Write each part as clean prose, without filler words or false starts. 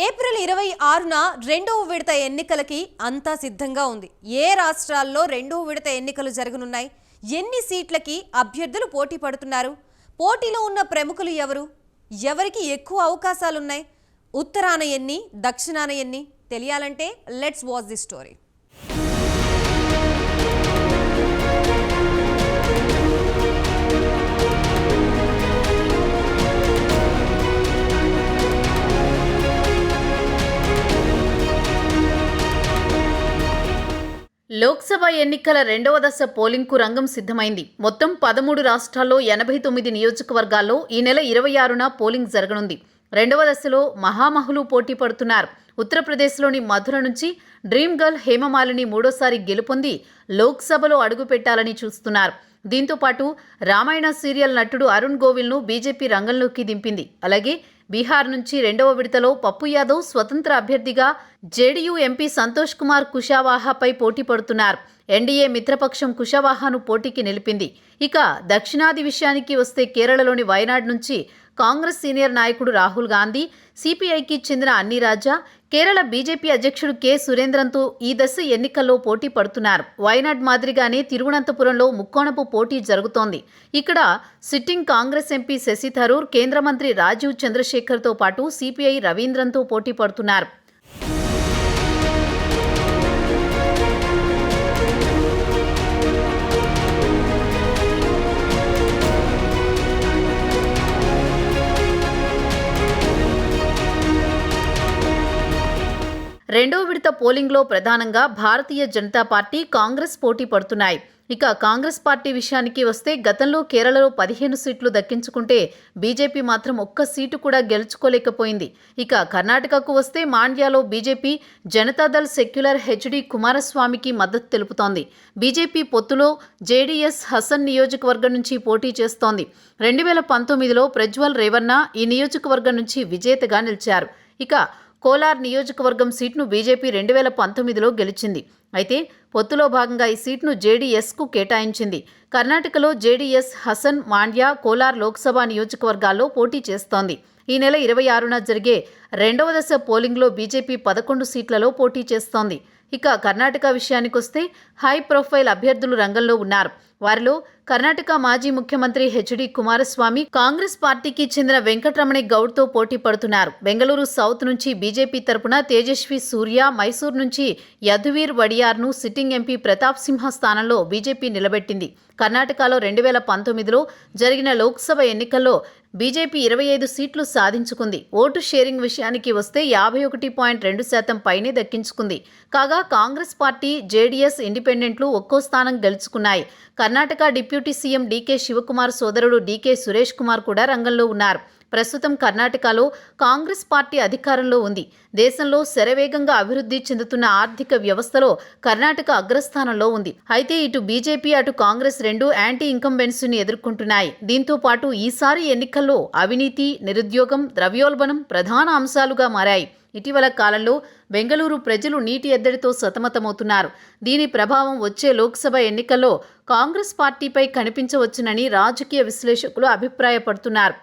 April 26న రెండవ విడత ఎన్నికలకి అంతా సిద్ధంగా ఉంది. ఏ రాష్ట్రాల్లో రెండవ విడత ఎన్నికలు జరగనున్నాయి? ఎన్ని సీట్లకి అభ్యర్థులు పోటీ పడుతున్నారు? పోటీలో ఉన్న ప్రముఖులు ఎవరు? ఎవరికి ఎక్కువ అవకాశాలున్నాయి? ఉత్తరాన ఎన్ని, దక్షిణాన ఎన్ని? తెలియాలంటే let's watch the story. Lok Sabha ఎన్నికల రెండవ దశ పోలింగ్కు రంగం సిద్ధమైంది. మొత్తం 13 రాష్ట్రాల్లో 89 నియోజకవర్గాల్లో ఈ నెల 26న పోలింగ్ జరగనుంది. రెండవ దశలో మహామహులు పోటీ పడుతున్నారు. ఉత్తరప్రదేశ్లోని మధుర నుంచి డ్రీమ్ గర్ల్ హేమమాలిని మూడోసారి గెలుపొంది లోక్సభలో అడుగుపెట్టాలని చూస్తున్నారు. దీంతో పాటు రామాయణ సీరియల్ నటుడు అరుణ్ గోవిల్ను బీజేపీ రంగంలోకి దింపింది. అలాగే బీహార్ నుంచి రెండవ విడతలో పప్పు యాదవ్ స్వతంత్ర అభ్యర్థిగా, జేడీయూ ఎంపీ సంతోష్ కుమార్ కుషావాహాపై పోటీ పడుతున్నారు. ఎన్డీఏ మిత్రపక్షం కుషావాహాను పోటీకి నిలిపింది. ఇక దక్షిణాది విషయానికి వస్తే కేరళలోని వయనాడ్ నుంచి కాంగ్రెస్ సీనియర్ నాయకుడు రాహుల్ గాంధీ, సిపిఐకి చెందిన అన్ని రాజా, కేరళ బీజేపీ అధ్యక్షుడు కె సురేంద్రన్తో ఈ దశ ఎన్నికల్లో పోటీ పడుతున్నారు. వయనాడ్ మాదిరిగానే తిరువనంతపురంలో ముక్కోణపు పోటీ జరుగుతోంది. ఇక్కడ సిట్టింగ్ కాంగ్రెస్ ఎంపీ శశి థరూర్, కేంద్ర మంత్రి రాజీవ్ చంద్రశేఖర్తో పాటు సిపిఐ రవీంద్రన్తో పోటీ పడుతున్నారు. రెండో విడత పోలింగ్లో ప్రధానంగా భారతీయ జనతా పార్టీ, కాంగ్రెస్ పోటీ పడుతున్నాయి. ఇక కాంగ్రెస్ పార్టీ విషయానికి వస్తే గతంలో కేరళలో 15 సీట్లు దక్కించుకుంటే బీజేపీ మాత్రం ఒక్క సీటు కూడా గెలుచుకోలేకపోయింది. ఇక కర్ణాటకకు వస్తే మాండ్యాలో బీజేపీ జనతాదళ్ సెక్యులర్ హెచ్డి కుమారస్వామికి మద్దతు తెలుపుతోంది. బీజేపీ పొత్తులో జేడీఎస్ హసన్ నియోజకవర్గం నుంచి పోటీ చేస్తోంది. 2019లో ప్రజ్వల్ రేవన్న ఈ నియోజకవర్గం నుంచి విజేతగా నిలిచారు. ఇక కోలార్ నియోజకవర్గం సీట్ను బీజేపీ 2019లో గెలిచింది. అయితే పొత్తులో భాగంగా ఈ సీట్ను జేడీఎస్కు కేటాయించింది. కర్ణాటకలో జేడీఎస్ హసన్, మాండ్యా, కోలార్ లోక్సభ నియోజకవర్గాల్లో పోటీ చేస్తోంది. ఈ నెల 26న జరిగే రెండవ దశ పోలింగ్లో బీజేపీ 11 సీట్లలో పోటీ చేస్తోంది. ఇక కర్ణాటక విషయానికొస్తే హై ప్రొఫైల్ అభ్యర్థులు రంగంలో ఉన్నారు. వారిలో కర్ణాటక మాజీ ముఖ్యమంత్రి హెచ్డి కుమారస్వామి, కాంగ్రెస్ పార్టీకి చెందిన వెంకటరమణ గౌడ్తో పోటీ పడుతున్నారు. బెంగళూరు సౌత్ నుంచి బీజేపీ తరపున తేజస్వి సూర్య, మైసూర్ నుంచి యదువీర్ వడియార్ను సిట్టింగ్ ఎంపీ ప్రతాప్ సింహ స్థానంలో బీజేపీ నిలబెట్టింది. కర్ణాటకలో 2019లో జరిగిన లోక్సభ ఎన్నికల్లో బీజేపీ 25 సీట్లు సాధించుకుంది. ఓటు షేరింగ్ విషయానికి వస్తే 51.2% పైనే దక్కించుకుంది. కాగా కాంగ్రెస్ పార్టీ, జేడీఎస్, ఇండిపెండెంట్లు ఒక్కో స్థానం గెలుచుకున్నాయి. కర్ణాటక డిప్యూటీ సీఎం డీకే శివకుమార్ సోదరుడు డీకే సురేష్ కుమార్ కూడా రంగంలో ఉన్నారు. ప్రస్తుతం కర్ణాటకలో కాంగ్రెస్ పార్టీ అధికారంలో ఉంది. దేశంలో శరవేగంగా అభివృద్ధి చెందుతున్న ఆర్థిక వ్యవస్థలో కర్ణాటక అగ్రస్థానంలో ఉంది. అయితే ఇటు బీజేపీ, అటు కాంగ్రెస్ రెండు యాంటీ ఇన్కంబెన్సీని ఎదుర్కొంటున్నాయి. దీంతో పాటు ఈసారి ఎన్నికల్లో అవినీతి, నిరుద్యోగం, ద్రవ్యోల్బణం ప్రధాన అంశాలుగా మారాయి. ఇటీవల కాలంలో బెంగళూరు ప్రజలు నీటి ఎద్దడితో సతమతమవుతున్నారు. దీని ప్రభావం వచ్చే లోక్సభ ఎన్నికల్లో కాంగ్రెస్ పార్టీపై కనిపించవచ్చునని రాజకీయ విశ్లేషకులు అభిప్రాయపడుతున్నారు.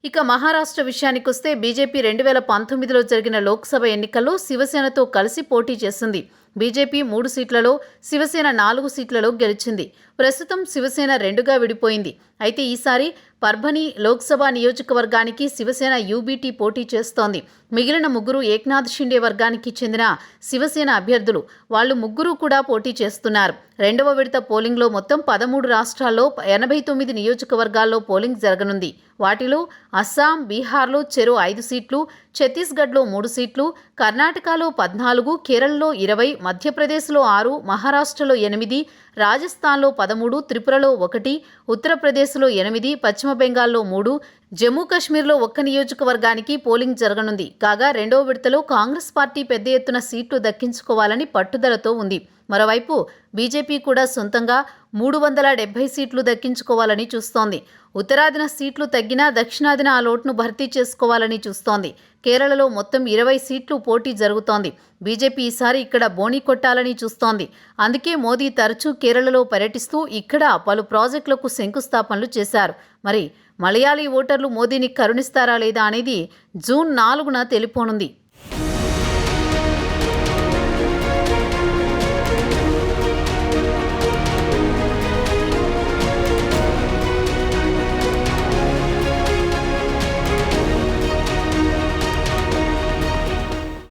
ఇక మహారాష్ట్ర విషయానికొస్తే బీజేపీ 2019లో జరిగిన లోక్సభ ఎన్నికల్లో శివసేనతో కలిసి పోటీ చేసింది. బీజేపీ 3 సీట్లలో, శివసేన 4 సీట్లలో గెలిచింది. ప్రస్తుతం శివసేన 2గా విడిపోయింది. అయితే ఈసారి పర్భని లోక్సభ నియోజకవర్గానికి శివసేన యూబీటీ పోటీ చేస్తోంది. మిగిలిన ముగ్గురు ఏక్నాథ్ షిండే వర్గానికి చెందిన శివసేన అభ్యర్థులు. వాళ్ళు ముగ్గురు కూడా పోటీ చేస్తున్నారు. రెండవ విడత పోలింగ్లో మొత్తం 13 రాష్ట్రాల్లో 89 నియోజకవర్గాల్లో పోలింగ్ జరగనుంది. వాటిలో అస్సాం, బీహార్లో చెరో 5 సీట్లు, ఛత్తీస్గఢ్లో 3 సీట్లు, కర్ణాటకలో 14, కేరళలో 20, మధ్యప్రదేశ్లో 6, మహారాష్ట్రలో 8, రాజస్థాన్లో 13, త్రిపురలో 1, ఉత్తరప్రదేశ్లో 8, పశ్చిమ బెంగాల్లో 3, జమ్మూ కాశ్మీర్లో 1 నియోజకవర్గానికి పోలింగ్ జరగనుంది. కాగా రెండో విడతలో కాంగ్రెస్ పార్టీ పెద్ద ఎత్తున సీట్లు దక్కించుకోవాలని పట్టుదలతో ఉంది. మరోవైపు బీజేపీ కూడా సొంతంగా 370 సీట్లు దక్కించుకోవాలని చూస్తోంది. ఉత్తరాదిన సీట్లు తగ్గినా దక్షిణాదిన ఆ లోటును భర్తీ చేసుకోవాలని చూస్తోంది. కేరళలో మొత్తం 20 సీట్లు పోటీ జరుగుతోంది. బీజేపీ ఈసారి ఇక్కడ బోణీ కొట్టాలని చూస్తోంది. అందుకే మోదీ తరచూ కేరళలో పర్యటిస్తూ ఇక్కడ పలు ప్రాజెక్టులకు శంకుస్థాపనలు చేశారు. మరి మలయాళీ ఓటర్లు మోదీని కరుణిస్తారా లేదా అనేది జూన్ 4న తెలిపోనుంది.